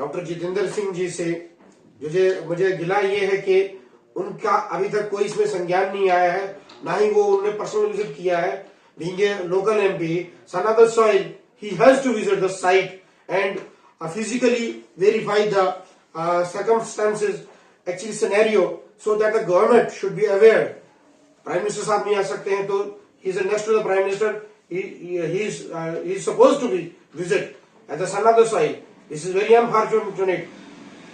Doctor Jitendra Singh ji से मुझे गिला ये है कि उनका अभी तक कोई इसमें संज्ञान नहीं आया है, ना ही वो उन्होंने पर्सनल विजिट किया है। Being a local MP, Sanada soil, he has to visit the site and physically verify the circumstances, actually scenario, so that the government should be aware. Prime Minister साहब नहीं आ सकते हैं तो he is next to the Prime Minister. He is supposed to be visit at the Sanada soil. This is very unfortunate.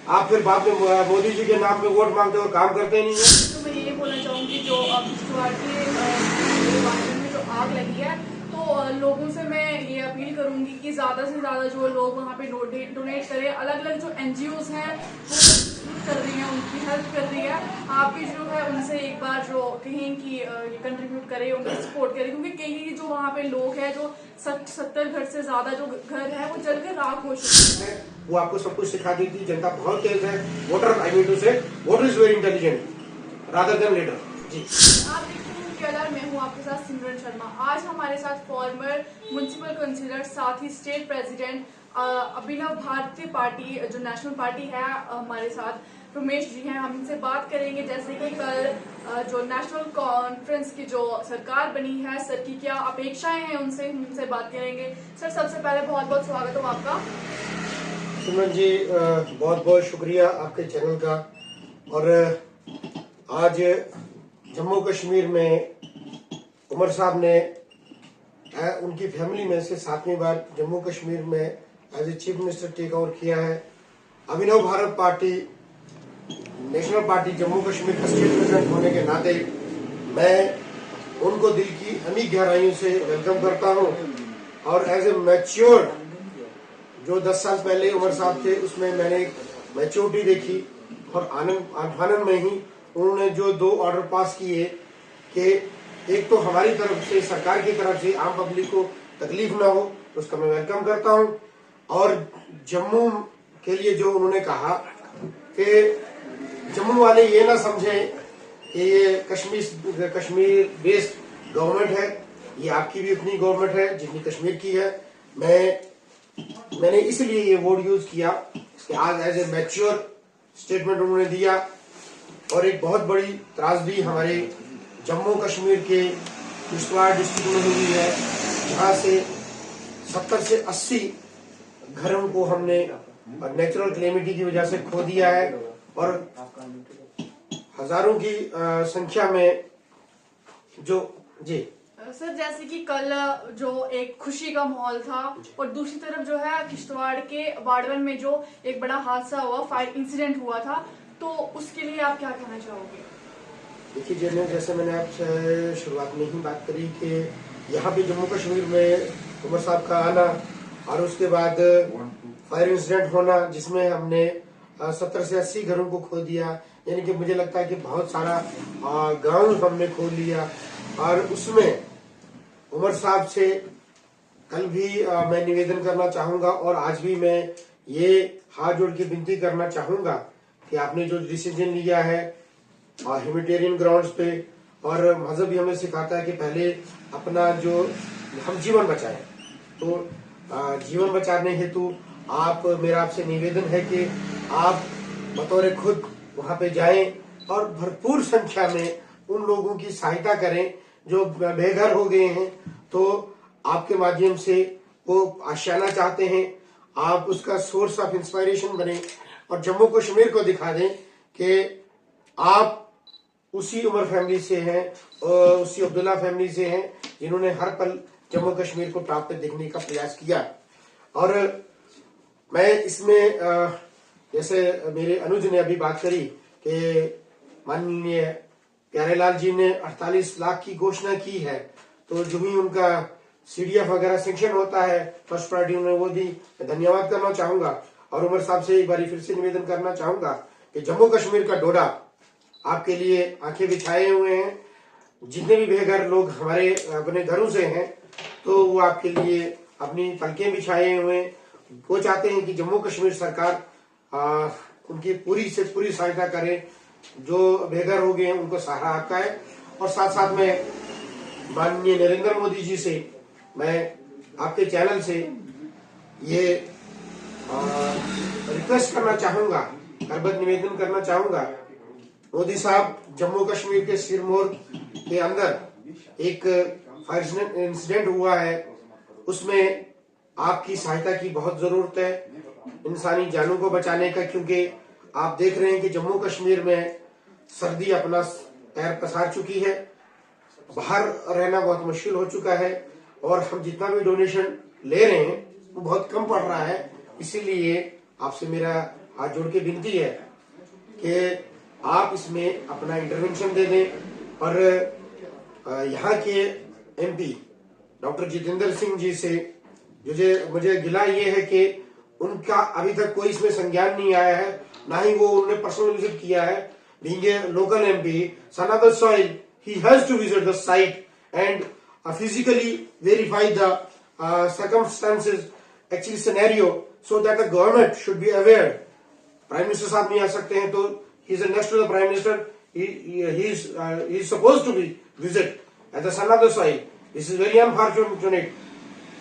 आप फिर बाद में मोदी जी के नाम पे वोट मांगते और काम करते नहीं है। तो मैं ये बोलना चाहूंगी जो किश्तवाड़ के में जो आग लगी है, तो लोगों से मैं ये अपील करूंगी कि ज्यादा से ज्यादा जो लोग वहाँ पे डोनेट करें। अलग अलग जो NGOs हैं वो कर रही हैं, उनकी हेल्प कर रही है। आप भी जो है उनसे एक बार जो कहें कि ये कंट्रीब्यूट करें, उनको सपोर्ट करें, क्योंकि कई जो वहाँ पे लोग हैं जो 70 घर से ज्यादा जो घर है वो जलकर राख हो चुके हैं। वो आपको सब कुछ सिखा दी थी। जनता बहुत तेज है। Voter I mean to say voter is very intelligent rather than leader. जी आप देखते हैं मैं हूँ आपके साथ सिमरन शर्मा। आज हमारे साथ फॉर्मर म्युनिसिपल काउंसिलर, साथ ही स्टेट प्रेसिडेंट अभिनव भारतीय पार्टी जो नेशनल पार्टी है, हमारे साथ रमेश जी हैं। हम इनसे बात करेंगे जैसे कि कल जो नेशनल कॉन्फ्रेंस की जो सरकार बनी है, सर की क्या अपेक्षाएं हैं उनसे बात करेंगे। सर सबसे पहले बहुत बहुत स्वागत हो आपका। सिमरन जी बहुत बहुत शुक्रिया आपके चैनल का। और आज जम्मू कश्मीर में उमर साहब ने उनकी फैमिली में से 7वीं बार जम्मू कश्मीर में as a chief minister take over किया है। Abhinav Bharat party national party Jammu Kashmir का स्टेट प्रेसिडेंट होने के नाते मैं उनको दिल की अमीर गहराइयों से वेलकम करता हूं। और एज ए मैच्योर जो 10 साल पहले उमर साहब थे उसमें मैंने एक मैच्योरिटी देखी। और आनंद में ही उन्होंने जो 2 ऑर्डर पास किए कि एक तो हमारी तरफ से, सरकार की तरफ से आम पब्लिक को तकलीफ ना हो, उसका मैं वेलकम करता हूं। और जम्मू के लिए जो उन्होंने कहा कि जम्मू वाले ये ना समझें कि ये कश्मीर बेस्ड गवर्नमेंट है, ये आपकी भी अपनी गवर्नमेंट है जितनी कश्मीर की है। मैंने इसलिए ये वर्ड यूज किया कि आज एज ए मैच्योर स्टेटमेंट उन्होंने दिया। और एक बहुत बड़ी त्रासदी हमारे जम्मू कश्मीर के किश्तवाड़ डिस्ट्रिक्ट में हुई है, जहां से 70 से 80 घरों को हमने नेचुरल क्लेमिटी की वजह से खो दिया है। और हजारों की संख्या में जो जी सर जैसे कि कल जो एक खुशी का माहौल था और दूसरी तरफ जो है किश्तवाड़ के वार्डवन में जो एक बड़ा हादसा हुआ, फायर इंसिडेंट हुआ था, तो उसके लिए आप क्या कहना चाहोगे? देखिए जैसे मैंने आपसे शुरुआत में ही बात करी कि यहाँ पे जम्मू कश्मीर में उमर साहब का आना और उसके बाद फायर इंसिडेंट होना जिसमें हमने 70 से 80 घरों को खो दिया, यानी कि मुझे लगता है कि बहुत सारा गांव हमने खो लिया। और उसमें उमर साहब से कल भी मैं निवेदन करना चाहूंगा और आज भी मैं ये हाथ जोड़ के विनती करना चाहूंगा कि आपने जो डिसीजन लिया है ह्यूमैनिटेरियन ग्राउंड्स पे, और मजहब भी हमें सिखाता है कि पहले अपना जो हम जीवन बचाएं, तो जीवन बचाने हेतु मेरा आपसे निवेदन है कि आप बतौर खुद वहां पे जाएं और भरपूर संख्या में उन लोगों की सहायता करें जो बेघर हो गए हैं। तो आपके माध्यम से वो आशियाना चाहते हैं, आप उसका सोर्स ऑफ इंस्पायरेशन बने और जम्मू कश्मीर को दिखा दें कि आप उसी उमर फैमिली से हैं, उसी अब्दुल्ला फैमिली से हैं जिन्होंने हर पल जम्मू कश्मीर को टॉप पे देखने का प्रयास किया। और मैं इसमें जैसे मेरे अनुज ने अभी बात करी कि माननीय प्यारेलाल जी ने 48 लाख की घोषणा की है, तो जो भी उनका CDF वगैरह सेंक्शन होता है फर्स्ट प्रायोरिटी उन्होंने वो दी, धन्यवाद करना चाहूंगा। और उमर साहब से एक बार फिर से निवेदन करना चाहूंगा कि जम्मू कश्मीर का डोडा आपके लिए आंखें बिछाए हुए हैं। जितने भी बेघर लोग हमारे अपने घरों से हैं तो वो आपके लिए अपनी पलकें बिछाए हुए हैं। वो चाहते हैं कि जम्मू कश्मीर सरकार उनकी पूरी से पूरी सहायता करे, जो बेघर हो गए हैं उनको सहारा आपका है। और साथ साथ में माननीय नरेंद्र मोदी जी से मैं आपके चैनल से ये रिक्वेस्ट करना चाहूंगा, करबद्ध निवेदन करना चाहूंगा, मोदी साहब, जम्मू कश्मीर के सिरमौर के अंदर एक फायर इंसिडेंट हुआ है, उसमें आपकी सहायता की बहुत जरूरत है इंसानी जानों को बचाने का, क्योंकि आप देख रहे हैं कि जम्मू कश्मीर में सर्दी अपना पैर पसार चुकी है, बाहर रहना बहुत मुश्किल हो चुका है और हम जितना भी डोनेशन ले रहे हैं वो बहुत कम पड़ रहा है। इसीलिए आपसे मेरा हाथ जोड़ के विनती है कि आप इसमें अपना इंटरवेंशन दे दें और यहाँ के एमपी डॉक्टर जितेंद्र सिंह जी से मुझे गिला ये है कि उनका अभी तक कोई इसमें संज्ञान नहीं आया है, ना ही वो उन्होंने पर्सनल विजिट किया है। Being a local MP, Sanatan soil, he has to visit the site and physically verify the circumstances, actually scenario, so that the government should be aware. Prime Minister साहब नहीं आ सकते हैं तो he is next to the Prime Minister. He is supposed to be visit at the Sanada soil. This is very unfortunate.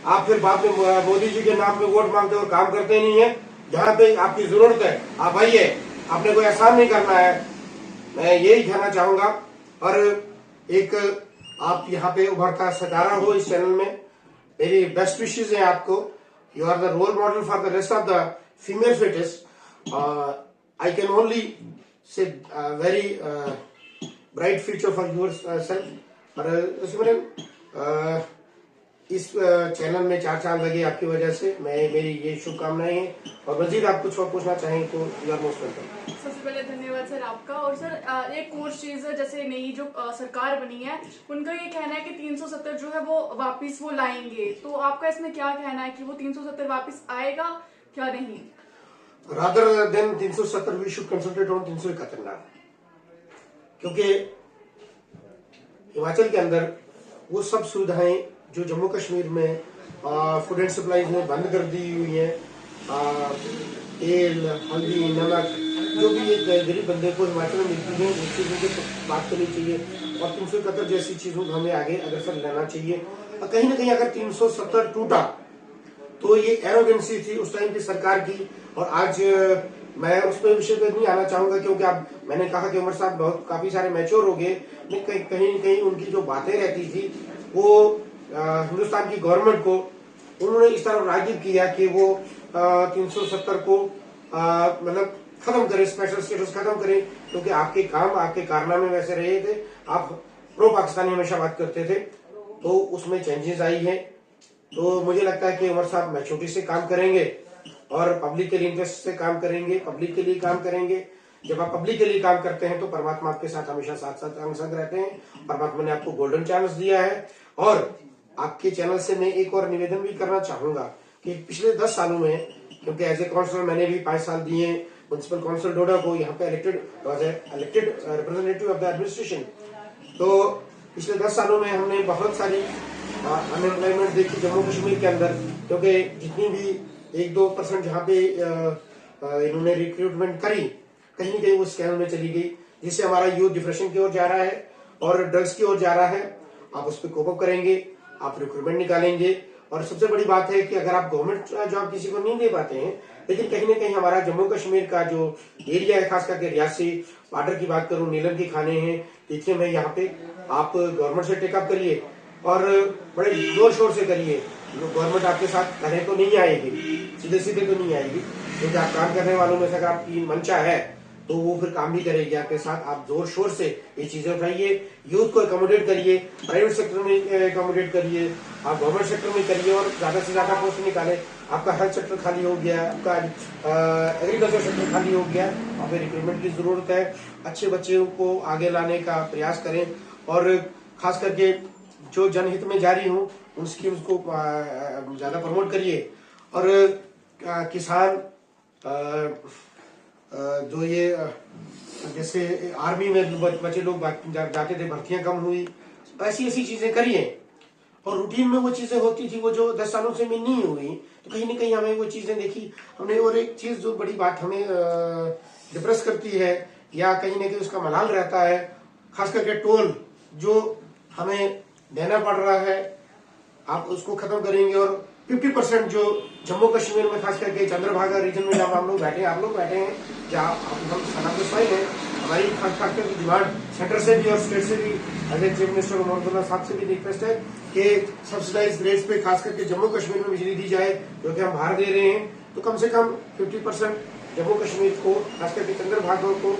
आप फिर बाद में मोदी जी के नाम पे वोट मांगते और काम करते नहीं है। जहाँ पे आपकी जरूरत है आप आइए, आपने कोई एहसान नहीं करना है, मैं यही कहना चाहूंगा। और एक आप यहाँ पे उभरता सितारा हो इस चैनल में, मेरी बेस्ट विशेज है आपको। You are the role model for the rest of the female fittest. I can only say very bright future for yourself. और इसमें इस चैनल में 4 साल लगे आपकी वजह से, मेरी ये शुभकामनाएं हैं। और मजीद आप कुछ और पूछना चाहें तो यू आर मोस्ट वेलकम। सबसे पहले धन्यवाद सर आपका। और सर एक और चीज है, जैसे नई जो सरकार बनी है उनका ये कहना है कि 370 जो है वो वापस वो लाएंगे, तो आपका इसमें क्या कहना है कि वो 370 वापस आएगा क्या नहीं? Rather than 370 we should concentrate on 371 now, क्योंकि हिमाचल के अंदर वो सब सुविधाएं जो जम्मू कश्मीर में फूड एंड सप्लाईज में बंद कर दी हुई है, तेल, हल्दी, नमक, जो भी एक गरीब बंदे को हिमाचल में मिलती है उस चीजों की बात करनी चाहिए। और 371 जैसी चीजों को हमें आगे अग्रसर लेना चाहिए। और कहीं ना कहीं अगर 370 टूटा तो ये एरोगेंसी थी उस टाइम की सरकार की। और आज मैं उस पर विषय पे नहीं आना चाहूंगा, क्योंकि अब मैंने कहा कि उमर साहब बहुत काफी सारे मैच्योर हो गए, लेकिन कहीं कहीं उनकी जो बातें रहती थी वो हिंदुस्तान की गवर्नमेंट को उन्होंने इस तरह रागिब किया कि वो 370 को मतलब खत्म करें, स्पेशल स्टेटस खत्म करें, क्योंकि आपके काम, आपके कारनामे वैसे रहे थे, आप प्रो पाकिस्तानी हमेशा बात करते थे, तो उसमें चेंजेस आई है। तो मुझे लगता है कि उमर साहब मैच्योरिटी से काम करेंगे और पब्लिक के लिए इंटरेस्ट से काम करेंगे, पब्लिक के लिए काम करेंगे। जब आप पब्लिक के लिए काम करते हैं तो परमात्मा आपके साथ हमेशा साथ साथ अंग संग रहते हैं। परमात्मा ने आपको गोल्डन चांस दिया है। और आपके चैनल से मैं एक और निवेदन भी करना चाहूंगा कि पिछले 10 सालों में, क्योंकि एज ए काउंसलर मैंने भी 5 साल दिए म्युनिसिपल काउंसिल डोडा को, यहाँ पे elected representative of the administration, तो पिछले 10 सालों में हमने बहुत सारी अनएम्प्लॉयमेंट देखी जम्मू कश्मीर के अंदर, क्योंकि जितनी भी 1-2% जहाँ पे इन्होंने रिक्रूटमेंट करी, कहीं न कहीं वो स्कैम में चली गई, जिससे हमारा यूथ डिप्रेशन की ओर जा रहा है और ड्रग्स की ओर जा रहा है। आप उस पर कोप अप करेंगे, आप रिक्रूटमेंट निकालेंगे। और सबसे बड़ी बात है कि अगर आप गवर्नमेंट जॉब किसी को नहीं दे पाते हैं, लेकिन कहीं ना कहीं हमारा जम्मू कश्मीर का जो एरिया है, खास करके रियासी बॉर्डर की बात करूं, नीलम की खाने हैं, लिथियम है, यहाँ पे आप गवर्नमेंट से टेकअप करिए और बड़े जोर शोर से करिए। गवर्नमेंट आपके साथ करे तो नहीं आएगी, सीधे सीधे तो नहीं आएगी, क्योंकि आप काम करने वालों में से अगर आपकी मंशा है तो वो फिर काम भी करेगी आपके साथ। आप जोर शोर से ये चीजें उठाइए, यूथ को एकोमोडेट करिए, प्राइवेट सेक्टर में एकोमोडेट करिए, आप गवर्नमेंट सेक्टर में करिए और ज्यादा से ज्यादा पोस्ट निकाले। आपका हेल्थ सेक्टर खाली हो गया, आपका एग्रीकल्चर सेक्टर खाली हो गया, वहाँ पे रिक्रूटमेंट की जरूरत है। अच्छे बच्चों को आगे लाने का प्रयास करें और खास करके जो जनहित में जारी हूँ उन स्कीम्स को ज्यादा प्रमोट करिए। और किसान जो ये जैसे आर्मी में बच्चे लोग जाते थे, भर्तियां कम हुई, ऐसी ऐसी चीजें करिए। और रूटीन में वो चीजें होती थी वो जो 10 सालों से में नहीं हुई, तो कहीं ना कहीं हमें वो चीजें देखी हमने। और एक चीज जो बड़ी बात हमें डिप्रेस करती है या कहीं ना कहीं उसका मलाल रहता है, खास करके टोल जो हमें देना पड़ रहा है, आप उसको खत्म करेंगे और 50% जो जम्मू कश्मीर में खास करके चंद्रभागा रीजन में जहाँ हम लोग बैठे हैं, आप लोग बैठे हैं, जहाँ हम सनातन है, हमारी खास करके की डिमांड सेंटर से भी और स्टेट से भी, चीफ मिनिस्टर मोहम्मद साहब से भी रिक्वेस्ट है कि सब्सिडाइज रेट्स पे खास करके जम्मू कश्मीर में बिजली दी जाए, जो कि हम बाहर दे रहे हैं। तो कम से कम 50% जम्मू कश्मीर को खास करके चंद्रभागा को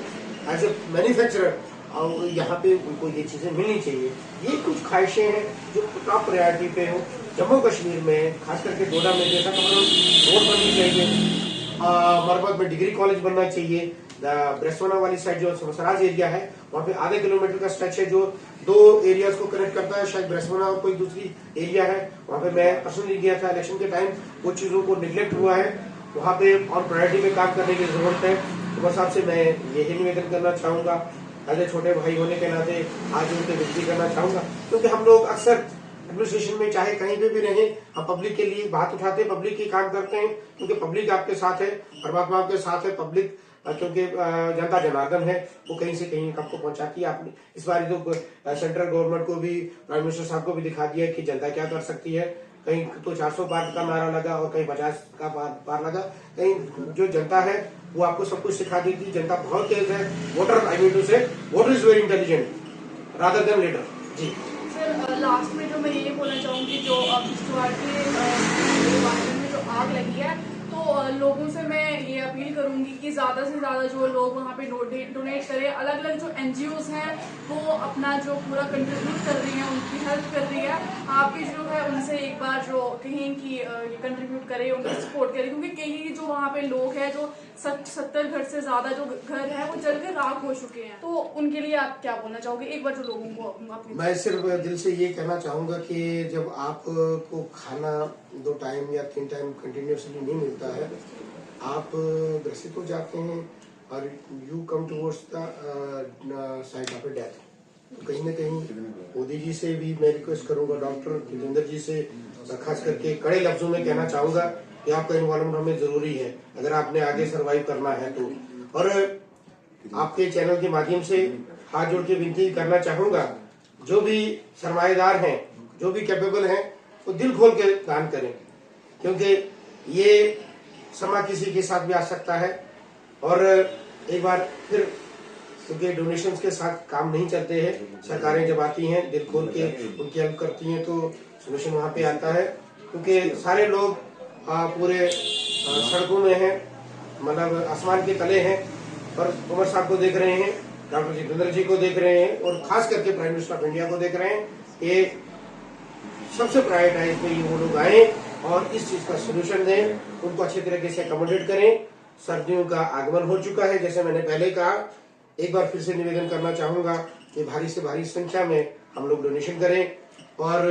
एज ए मैन्युफैक्चरर और यहाँ पे उनको ये चीजें मिलनी चाहिए। ये कुछ ख्वाहिशें हैं जो टॉप प्रायोरिटी पे हो। जम्मू कश्मीर में खास करके डोडा में जैसा रोड बननी चाहिए, मरबत में डिग्री कॉलेज बनना चाहिए, ब्रेसवाना वाली साइड जो सराज एरिया है वहाँ पे आधे किलोमीटर का स्ट्रेच है जो 2 एरियाज को कनेक्ट करता है, शायद ब्रेसवाना और कोई दूसरी एरिया है। वहाँ पे मैं पर्सनली गया था इलेक्शन के टाइम, वो चीजों को निगलेक्ट हुआ है, वहाँ पे ऑन प्रायोरिटी पे काम करने की जरूरत है। तो बस आपसे मैं यही निवेदन करना चाहूंगा, ऐसे छोटे भाई होने के नाते आज उनकी विनती करना चाहूंगा, क्योंकि हम लोग अक्सर एडमिनिस्ट्रेशन में चाहे कहीं पे भी रहें, हम पब्लिक के लिए बात उठाते हैं, पब्लिक की काम करते हैं, क्योंकि पब्लिक आपके साथ है, परमात्मा आपके साथ है। पब्लिक क्योंकि जनता जनार्दन है, वो कहीं से कहीं आपको पहुंचाती है। आपने इस बार तो सेंट्रल गवर्नमेंट को भी, प्राइम मिनिस्टर साहब को भी दिखा दिया कि जनता क्या कर सकती है। कहीं तो 400 पार का नारा लगा और कहीं 50 का पार लगा। कहीं जो जनता है वो आपको सब कुछ सिखा देती। जनता बहुत तेज है। Voter I mean to say voter is very intelligent rather than leader. जी सर, लास्ट में जो मैं ये बोलना चाहूंगी, जो किश्तवाड़ के वायरन में जो आग लगी है, तो लोगों से मैं ये अपील करूंगी कि ज्यादा से ज्यादा जो लोग वहाँ पे डोनेट करें। अलग अलग जो एनजीओज हैं वो अपना जो पूरा कंट्रीब्यूट कर रही हैं, उनकी हेल्प कर रही है। आप भी जो है उनसे एक बार जो कहें कि ये कंट्रीब्यूट करें, उनका सपोर्ट करें, क्योंकि कई जो वहाँ पे लोग हैं जो 70 घर से ज्यादा जो घर है वो जलकर राख हो चुके हैं। तो उनके लिए आप क्या बोलना चाहोगे? एक बार जो लोगों को अपनी मैं सिर्फ दिल से ये कहना चाहूंगा कि जब आपको खाना 2 टाइम या 3 टाइम कंटिन्यूसली नहीं मिलता है, आप ग्रसित हो जाते हैं और you come towards the side of A death. तो कहीं ना कहीं मोदी जी से भी मैं रिक्वेस्ट करूंगा, डॉक्टर जितेंद्र जी से खास करके कड़े लफ्जों में कहना चाहूंगा कि आपका इन्वॉल्वमेंट हमें जरूरी है अगर आपने आगे सर्वाइव करना है तो। और आपके चैनल के माध्यम से हाथ जोड़ के विनती करना चाहूंगा, जो भी सरमाएदार हैं, जो भी कैपेबल हैं, वो दिल खोल के दान करें, क्योंकि ये समा किसी के साथ भी आ सकता है। और एक बार फिर, क्योंकि डोनेशंस के साथ काम नहीं चलते हैं, सरकारें जब आती हैं दिल खोल के उनकी हेल्प करती हैं तो सोल्यूशन वहां पे आता है। क्योंकि सारे लोग पूरे सड़कों में हैं, मतलब आसमान के तले हैं, और उमर साहब को देख रहे हैं, डॉक्टर जितेंद्र जी को देख रहे हैं, और खास करके प्राइम मिनिस्टर ऑफ इंडिया को देख रहे हैं कि सबसे प्रायोरिटाइज में वो लोग आए और इस चीज का सोल्यूशन दें, उनको अच्छे तरीके से अकोमोडेट करें। सर्दियों का आगमन हो चुका है, जैसे मैंने पहले कहा, एक बार फिर से निवेदन करना चाहूंगा कि भारी से भारी संख्या में हम लोग डोनेशन करें और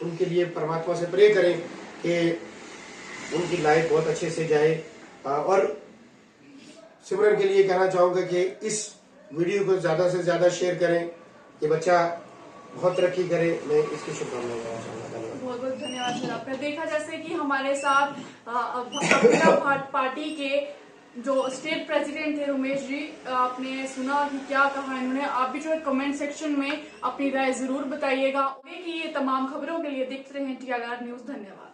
उनके लिए परमात्मा से प्रे करें कि उनकी लाइफ बहुत अच्छे से जाए। और सिमरन के लिए कहना चाहूंगा कि इस वीडियो को ज्यादा से ज्यादा शेयर करें कि बच्चा बहुत तरक्की करे। मैं इसकी शुभकामनाएं देना चाहूंगा। धन्यवाद। बहुत बहुत धन्यवाद सर आपका। देखा जैसे कि हमारे साथ अपना पार्टी के जो स्टेट प्रेसिडेंट थे रमेश जी, आपने सुना कि क्या कहा इन्होंने। आप भी जो है कमेंट सेक्शन में अपनी राय जरूर बताइएगा कि ये तमाम खबरों के लिए देखते रहें TRR न्यूज। धन्यवाद।